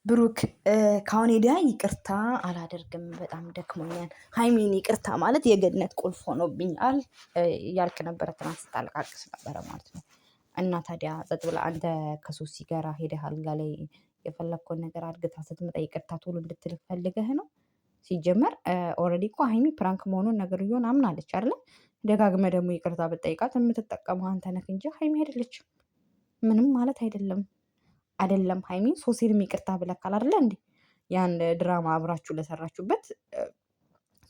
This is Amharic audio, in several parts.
ብሩክ ከአሁን ሄዳ ይቅርታ አላደርግም፣ በጣም ደክሞኛል። ሀይሚን ይቅርታ ማለት የገነት ቁልፍ ሆኖብኛል እያልክ ነበረ፣ ትናንት ስታለቃቅስ ነበረ ማለት ነው። እና ታዲያ ጸጥ ብላ አንተ ከሶሲ ጋር ሄደህ አልጋ ላይ የፈለግከውን ነገር አድርግታ ስትመጣ ይቅርታ ቶሎ እንድትልክ ፈልገህ ነው? ሲጀመር ኦልሬዲ እኮ ሀይሚ ፕራንክ መሆኑን ነገር እየሆን አምናለች አይደለ? ደጋግመህ ደግሞ ይቅርታ ብጠይቃት የምትጠቀመው አንተ ነህ እንጂ ሀይሚ አይደለችም። ምንም ማለት አይደለም ሀይሚን ሶሲንም ይቅርታ ብለካል አይደለ እንዴ? ያን ድራማ አብራችሁ ለሰራችሁበት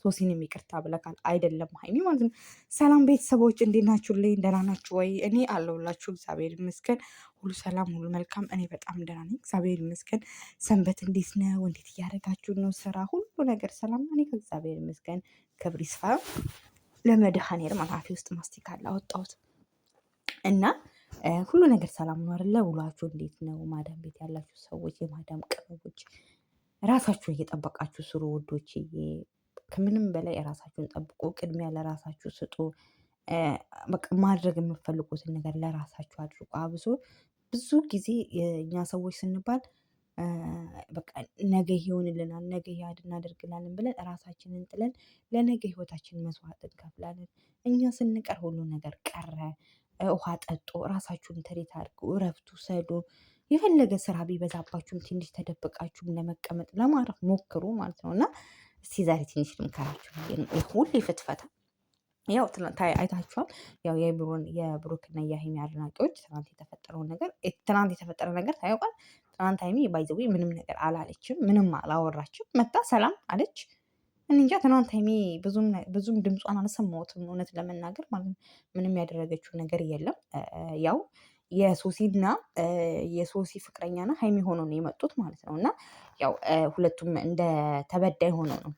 ሶሲንም ይቅርታ ብለካል አይደለም ሀይሚ ማለት ነው። ሰላም ቤተሰቦች እንዴት ናችሁልኝ? ደህና ናችሁ ወይ? እኔ አለሁላችሁ እግዚአብሔር ይመስገን፣ ሁሉ ሰላም፣ ሁሉ መልካም። እኔ በጣም ደህና ነኝ እግዚአብሔር ይመስገን። ሰንበት እንዴት ነው? እንዴት እያደረጋችሁ ነው? ስራ ሁሉ ነገር ሰላም? እኔ ከእግዚአብሔር ይመስገን ክብር ይስፋ ለመድኃኔዓለም። አፌ ውስጥ ማስቲካ አወጣሁት እና ሁሉ ነገር ሰላም ነው አይደለ? ውሏችሁ እንዴት ነው? ማዳም ቤት ያላችሁ ሰዎች፣ የማዳም ቅመሞች ራሳችሁን እየጠበቃችሁ ስሩ ውዶች። ከምንም በላይ ራሳችሁን ጠብቁ። ቅድሚያ ለራሳችሁ ስጡ። በቃ ማድረግ የምትፈልጉትን ነገር ለራሳችሁ አድርጉ። አብሶ ብዙ ጊዜ እኛ ሰዎች ስንባል በቃ ነገ ይሆንልናል፣ ነገ ያድ እናደርግላለን ብለን ራሳችንን ጥለን ለነገ ህይወታችን መስዋዕት እንከፍላለን። እኛ ስንቀር ሁሉ ነገር ቀረ። ውሃ ጠጡ፣ ራሳችሁን ትሪት አድርጉ፣ እረፍቱ ሰዱ። የፈለገ ስራ ቢበዛባችሁም ትንሽ ተደብቃችሁም ለመቀመጥ ለማረፍ ሞክሩ ማለት ነው። እና እስቲ ዛሬ ትንሽ ልምከራችሁ። ሁሌ ፍትፈታ ያው አይታችኋል። ያው የብሩክና የሀይሚ አድናቂዎች ትናንት የተፈጠረ ነገር ታያውቃል። ትናንት ሀይሚ ባይዘዌ ምንም ነገር አላለችም፣ ምንም አላወራችም። መታ ሰላም አለች። እንጃ ትናንት ሀይሚ ብዙም ድምጿን አልሰማሁትም እውነት ለመናገር ማለት ነው። ምንም ያደረገችው ነገር የለም። ያው የሶሲና የሶሲ ፍቅረኛና ሀይሚ ሆኖ ነው የመጡት ማለት ነው። እና ያው ሁለቱም እንደ ተበዳይ ሆኖ ነው።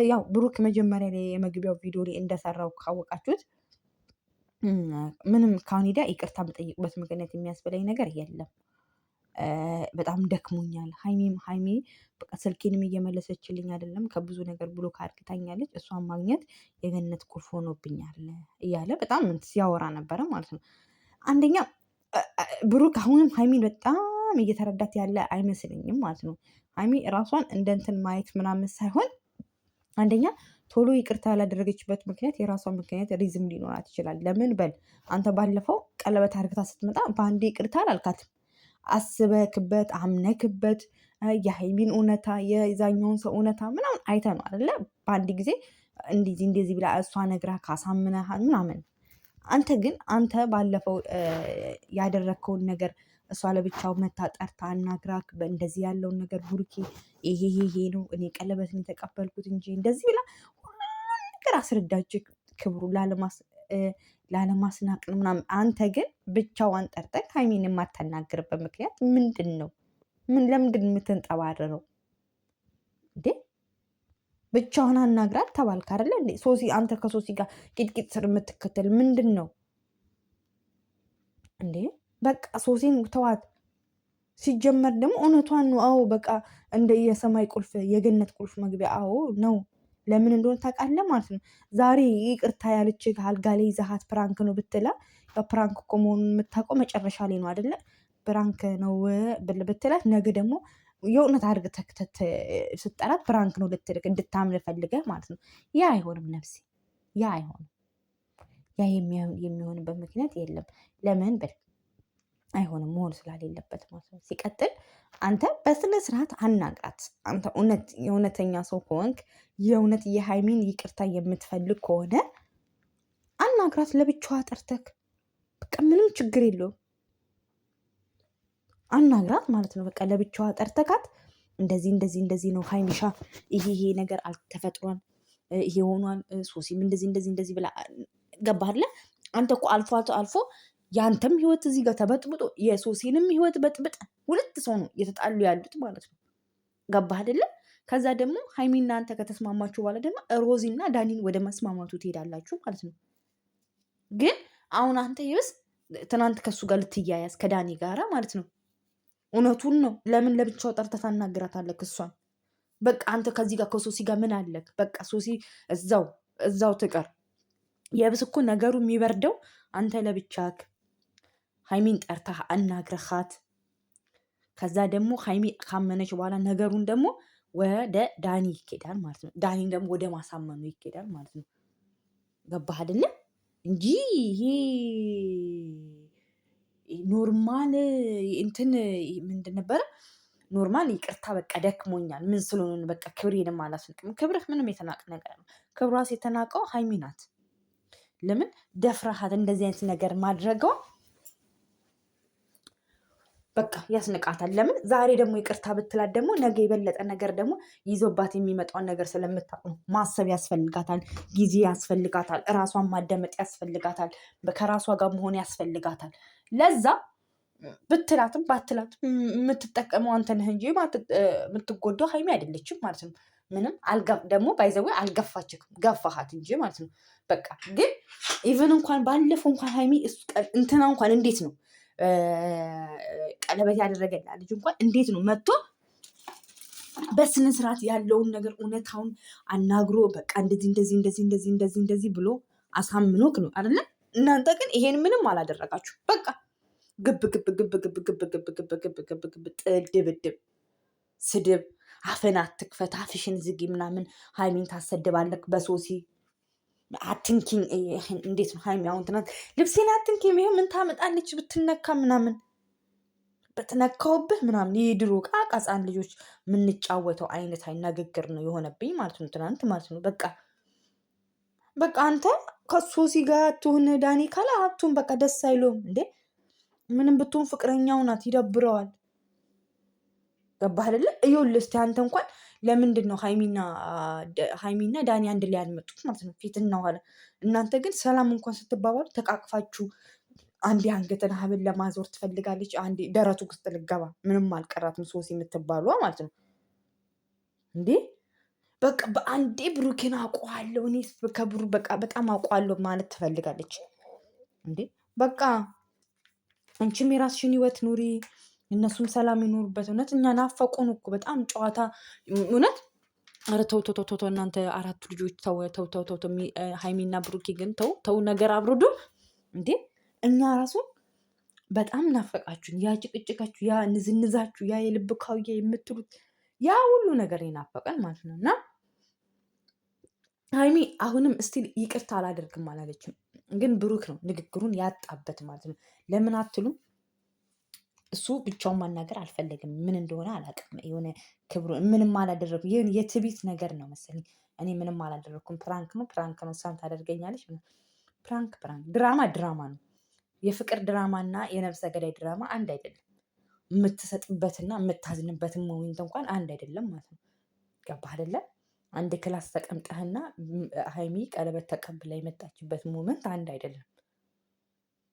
ያው ብሩክ መጀመሪያ ላይ የመግቢያው ቪዲዮ ላይ እንደሰራው ካወቃችሁት ምንም ካሁን ሄዳ ይቅርታ የምጠይቅበት ምክንያት የሚያስበላኝ ነገር የለም። በጣም ደክሞኛል። ሀይሚ በቃ ስልኬንም እየመለሰችልኝ አይደለም፣ ከብዙ ነገር ብሎክ አድርግታኛለች። እሷን ማግኘት የገነት ቁልፍ ሆኖብኛል እያለ በጣም ሲያወራ ነበረ ማለት ነው። አንደኛ ብሩክ አሁንም ሀይሚን በጣም እየተረዳት ያለ አይመስለኝም ማለት ነው። ሀይሚ ራሷን እንደ እንትን ማየት ምናምን ሳይሆን አንደኛ ቶሎ ይቅርታ ያላደረገችበት ምክንያት የራሷ ምክንያት ሪዝም ሊኖራት ይችላል። ለምን በል አንተ ባለፈው ቀለበት አድርግታ ስትመጣ በአንዴ ይቅርታ አላልካትም። አስበክበት አምነክበት የሀይሚን እውነታ የዛኛውን ሰው እውነታ ምናምን አይተ ነው አይደለ? በአንድ ጊዜ እንደዚህ ብላ እሷ ነግራ ካሳምነሃል ምናምን። አንተ ባለፈው ያደረግከውን ነገር እሷ ለብቻው መታ ጠርታ አናግራክ እንደዚህ ያለውን ነገር ቡርኬ ይሄ ነው እኔ ቀለበትን የተቀበልኩት እንጂ እንደዚህ ብላ ሁሉን ነገር አስረዳች፣ ክብሩ ላለማስናቅ ምናምን። አንተ ግን ብቻዋን ጠርጠቅ ሀይሚን የማታናግርበት ምክንያት ምንድን ነው? ለምንድን የምትንጠባረረው እንዴ? ብቻዋን አናግራት ተባልክ አይደለ እንዴ? አንተ ከሶሲ ጋር ቂጥቂጥ ስር የምትከተል ምንድን ነው እንዴ? በቃ ሶሲን ተዋት። ሲጀመር ደግሞ እውነቷን ነው። አዎ በቃ እንደ የሰማይ ቁልፍ የገነት ቁልፍ መግቢያ አዎ ነው። ለምን እንደሆነ ታውቃለህ ማለት ነው። ዛሬ ይቅርታ ያለች አልጋ ላይ ይዘሃት ፕራንክ ነው ብትላ፣ ፕራንክ እኮ መሆኑን የምታውቀው መጨረሻ ላይ ነው አይደለ? ፕራንክ ነው ብትላት ነገ ደግሞ የእውነት አድርገህ ስጠራት ፕራንክ ነው ልትልክ እንድታምን ፈልገህ ማለት ነው። ያ አይሆንም ነፍሴ፣ ያ አይሆንም። ያ የሚሆንበት ምክንያት የለም። ለምን ብል አይሆንም፣ መሆን ስላሌለበት ማለት ነው። ሲቀጥል አንተ በስነ ስርዓት አናግራት። አንተ የእውነተኛ ሰው ከሆንክ የእውነት የሀይሚን ይቅርታ የምትፈልግ ከሆነ አናግራት፣ ለብቻዋ ጠርተክ በቃ ምንም ችግር የለውም። አናግራት ማለት ነው። በቃ ለብቻዋ ጠርተካት እንደዚህ ነው ሀይሚሻ፣ ይሄ ነገር አልተፈጥሯል፣ ይሄ ሆኗል፣ ሶሲም እንደዚህ ብላ ገባህ አይደለ? አንተ እኮ አልፎ የአንተም ህይወት እዚህ ጋር ተበጥብጦ የሶሲንም ህይወት በጥብጥ ሁለት ሰው ነው እየተጣሉ ያሉት ማለት ነው። ገባህ አይደለ? ከዛ ደግሞ ሀይሚና አንተ ከተስማማችሁ በኋላ ደግሞ ሮዚና ዳኒን ወደ መስማማቱ ትሄዳላችሁ ማለት ነው። ግን አሁን አንተ ይብስ ትናንት ከሱ ጋር ልትያያዝ ከዳኒ ጋራ ማለት ነው። እውነቱን ነው። ለምን ለብቻው ጠርተህ ታናግራታለህ እሷን? በቃ አንተ ከዚህ ጋር ከሶሲ ጋር ምን አለክ? በቃ ሶሲ እዛው ትቀር። የብስ እኮ ነገሩ የሚበርደው አንተ ለብቻክ ሀይሚን ጠርተህ አናግረኻት ከዛ ደግሞ ሀይሚ ካመነች በኋላ ነገሩን ደግሞ ወደ ዳኒ ይኬዳል ማለት ነው። ዳኒን ደግሞ ወደ ማሳመኑ ይኬዳል ማለት ነው። ገባህ አይደለ? እንጂ ይሄ ኖርማል እንትን ምንድን ነበረ? ኖርማል ይቅርታ በቃ ደክሞኛል፣ ምን ስለሆነ በቃ ክብሬንም አላስንቅም። ክብርህ ምንም የተናቅ ነገር ነው። ክብሯስ የተናቀው ሀይሚ ናት። ለምን ደፍረሃት እንደዚህ አይነት ነገር ማድረገው በቃ ያስንቃታል። ለምን ዛሬ ደግሞ ይቅርታ ብትላት ደግሞ ነገ የበለጠ ነገር ደግሞ ይዞባት የሚመጣውን ነገር ስለምታውቅ ነው። ማሰብ ያስፈልጋታል፣ ጊዜ ያስፈልጋታል፣ እራሷን ማዳመጥ ያስፈልጋታል፣ ከራሷ ጋር መሆን ያስፈልጋታል። ለዛ ብትላትም ባትላትም የምትጠቀመው አንተ ነህ እንጂ የምትጎዳው ሀይሚ አይደለችም ማለት ነው። ምንም ደግሞ ባይዘዌ አልገፋችም፣ ገፋሃት እንጂ ማለት ነው። በቃ ግን ኢቨን እንኳን ባለፈው እንኳን ሀይሚ እንትና እንኳን እንዴት ነው ቀለበት ያደረገላ ልጅ እንኳን እንዴት ነው መጥቶ በስነ ስርዓት ያለውን ነገር እውነታውን አናግሮ በቃ እንደዚህ ብሎ አሳምኖክ ነው አይደለ? እናንተ ግን ይሄን ምንም አላደረጋችሁ። በቃ ግብ ግብ ግብ ግብ ግብ ግብ ግብ ግብ ግብ ግብ ግብ ድብድብ፣ ስድብ፣ አፍን አትክፈት፣ አፍሽን ዝጊ ምናምን፣ ሀይሚን ታሰድባለክ በሶሲ አትንኪኝ። እንዴት ነው ሀይሚ አሁን ትናንት ልብሴን አትንኪኝ፣ ይሄ ምን ታመጣለች ብትነካ ምናምን በትነካውብህ ምናምን የድሮ ቃቃ ሕፃን ልጆች የምንጫወተው አይነት ንግግር ነው የሆነብኝ ማለት ነው ትናንት ማለት ነው። በቃ አንተ ከሶሲ ጋር ትሁን ዳኒ ካለ ሀብቱን በቃ ደስ አይለውም እንዴ? ምንም ብትሆን ፍቅረኛው ናት፣ ይደብረዋል። ገባህ አይደለ? ይኸውልህ እስኪ አንተ እንኳን ለምንድን ነው ሀይሚና ዳኒ አንድ ላይ ያልመጡት ማለት ነው? ፊትና ኋላ። እናንተ ግን ሰላም እንኳን ስትባባሉ ተቃቅፋችሁ፣ አንዴ አንገትን ሀብል ለማዞር ትፈልጋለች፣ አንዴ ደረቱ ውስጥ ልገባ ምንም አልቀራትም ሶሲ የምትባሏ ማለት ነው እንዴ። በቃ በአንዴ ብሩኬን አውቀዋለሁ እኔ ከብሩ በቃ በጣም አውቀዋለሁ ማለት ትፈልጋለች እንዴ። በቃ አንቺም የራስሽን ህይወት ኑሪ፣ እነሱም ሰላም ይኖሩበት። እውነት እኛ ናፈቁን እኮ በጣም ጨዋታ። እውነት ኧረ ተው ተው ተው እናንተ አራቱ ልጆች ተው ተው ተው ተው። ሀይሚና ብሩኬ ግን ተው ተው ነገር አብርዱ እንዴ። እኛ ራሱ በጣም ናፈቃችሁን። ያ ጭቅጭቃችሁ፣ ያ ንዝንዛችሁ፣ ያ የልብ ካውያ የምትሉት ያ ሁሉ ነገር ይናፈቀን ማለት ነው። እና ሀይሚ አሁንም እስቲል ይቅርታ አላደርግም አላለችም። ግን ብሩክ ነው ንግግሩን ያጣበት ማለት ነው። ለምን አትሉም? እሱ ብቻውን ማናገር አልፈለግም። ምን እንደሆነ አላውቅም። የሆነ ክብሩ ምንም አላደረኩም። ይህን የትቢት ነገር ነው መሰለኝ። እኔ ምንም አላደረኩም፣ ፕራንክ ነው እሷን ታደርገኛለች። ፕራንክ ድራማ ነው። የፍቅር ድራማ እና የነፍሰ ገዳይ ድራማ አንድ አይደለም። የምትሰጥበትና የምታዝንበትን ሞሜንት እንኳን አንድ አይደለም ማለት ነው። ገባህ አይደለም? አንድ ክላስ ተቀምጠህና ሀይሚ ቀለበት ተቀብላ የመጣችበት ሞመንት አንድ አይደለም።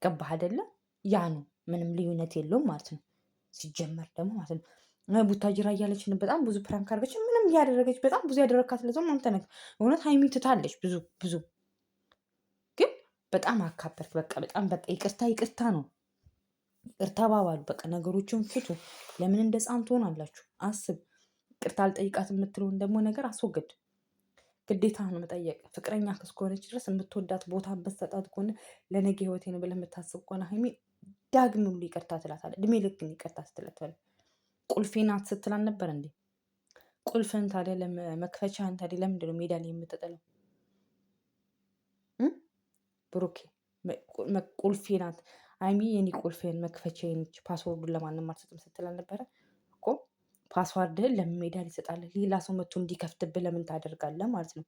ገባህ አይደለም? ያ ነው፣ ምንም ልዩነት የለውም ማለት ነው። ሲጀመር ደግሞ ማለት ነው ቡታጅራ እያለችን በጣም ብዙ ፕራንክ አድርገች፣ ምንም እያደረገች በጣም ብዙ ያደረካት ለዞም አንተ ነህ። እውነት ሀይሚ ትታለች ብዙ ግን በጣም አካበርክ። በጣም ይቅርታ ነው። ይቅርታ ባባሉ በቃ ነገሮችን ፍቱ። ለምን እንደ ሕፃን ትሆናላችሁ? አስብ። ይቅርታ አልጠይቃት የምትለውን ደግሞ ነገር አስወግድ። ግዴታ ነው መጠየቅ። ፍቅረኛ እስከሆነች ድረስ የምትወዳት ቦታ በሰጣት ከሆነ ለነገ ህይወቴ ነው ብለህ የምታስብ ከሆነ ሀይሚ ዳግም ሁሉ ይቅርታ ትላታለህ። እድሜ ልክ ይቅርታ ስትላታለህ። ቁልፌ ናት ስትላል ነበር እንዴ? ቁልፍን ታዲያ መክፈቻህን ታዲያ ለምንድን ነው ሜዳ ላይ የምትጥለው? ብሩኬ ቁልፌ ናት ሀይሚ፣ የኔ ቁልፌን መክፈቻዬን ፓስወርዱን ለማንም አልሰጥም ስትላል ነበረ እኮ። ፓስዋርድህን ለምን ሜዳ ላይ ትሰጣለህ? ሌላ ሰው መጥቶ እንዲከፍትብህ ለምን ታደርጋለህ ማለት ነው?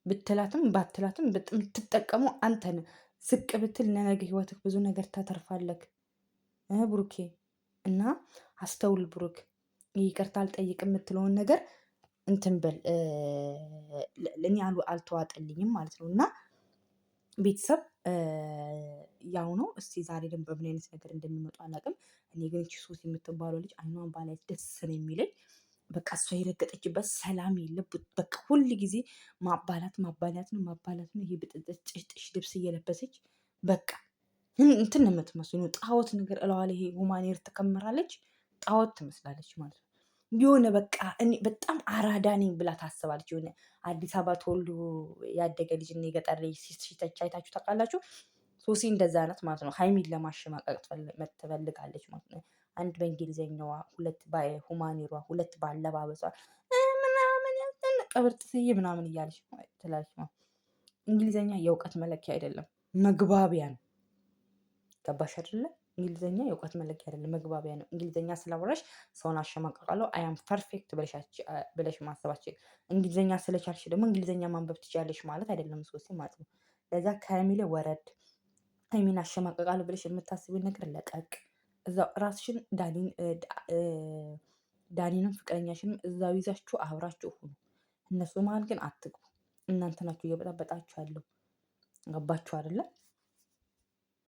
ብትላትም ባትላትም የምትጠቀመው አንተ ነህ። ዝቅ ብትል ለነገ ህይወትህ ብዙ ነገር ታተርፋለህ ብሩኬ። እና አስተውል ብሩክ። ይቅርታ አልጠይቅ የምትለውን ነገር እንትን በል። እኔ አልተዋጠልኝም ማለት ነው። እና ቤተሰብ ያው ነው። እስቲ ዛሬ ደግሞ በምን አይነት ነገር እንደሚመጡ አላውቅም። እኔ ግን እቺ ሶስት የምትባለው ልጅ አይኗን ባላየት ደስ ነው የሚለኝ። በቃ እሷ የረገጠችበት ሰላም የለም። በቃ ሁል ጊዜ ማባላት ነው። ይሄ ብጥጥሽ ልብስ እየለበሰች በቃ እንትን ነው የምትመስሉ ጣዖት ነገር እለዋ ላይ ይሄ ሁማኔር ትከምራለች። ጣዖት ትመስላለች ማለት ነው። የሆነ በቃ እኔ በጣም አራዳ ነኝ ብላ ታስባለች። የሆነ አዲስ አበባ ተወልዶ ያደገ ልጅ እና የገጠር ልጅ ሲተች አይታችሁ ታውቃላችሁ? ሶሲ እንደዛ አይነት ማለት ነው። ሀይሚን ለማሸማቀቅ ትፈልጋለች ማለት ነው። አንድ በእንግሊዝኛዋ፣ ሁለት በሁማኔሯ፣ ሁለት በአለባበሷ ምናምን ቀብርጥስዬ ምናምን እያለች ትላለች ማለት። እንግሊዝኛ የእውቀት መለኪያ አይደለም፣ መግባቢያ ነው። ገባሽ አይደለ? እንግሊዝኛ የእውቀት መለኪያ አይደለም፣ መግባቢያ ነው። እንግሊዝኛ ስላወራሽ ሰውን አሸማቀቃለሁ አያም ፐርፌክት ብለሽ ማሰባችን። እንግሊዝኛ ስለቻልሽ ደግሞ እንግሊዝኛ ማንበብ ትችያለሽ ማለት አይደለም ሶሲ ማለት ነው። ለዛ ከሚለ ወረድ። ሀይሚን አሸማቀቃለሁ ብለሽ የምታስቢውን ነገር ለቀቅ። እዛው ራስሽን ዳኒንም ፍቅረኛሽንም እዛው ይዛችሁ አብራችሁ ሁኑ። እነሱ መሀል ግን አትግቡ። እናንተ ናችሁ እየበጣበጣችሁ ያለው። ገባችሁ አይደለ?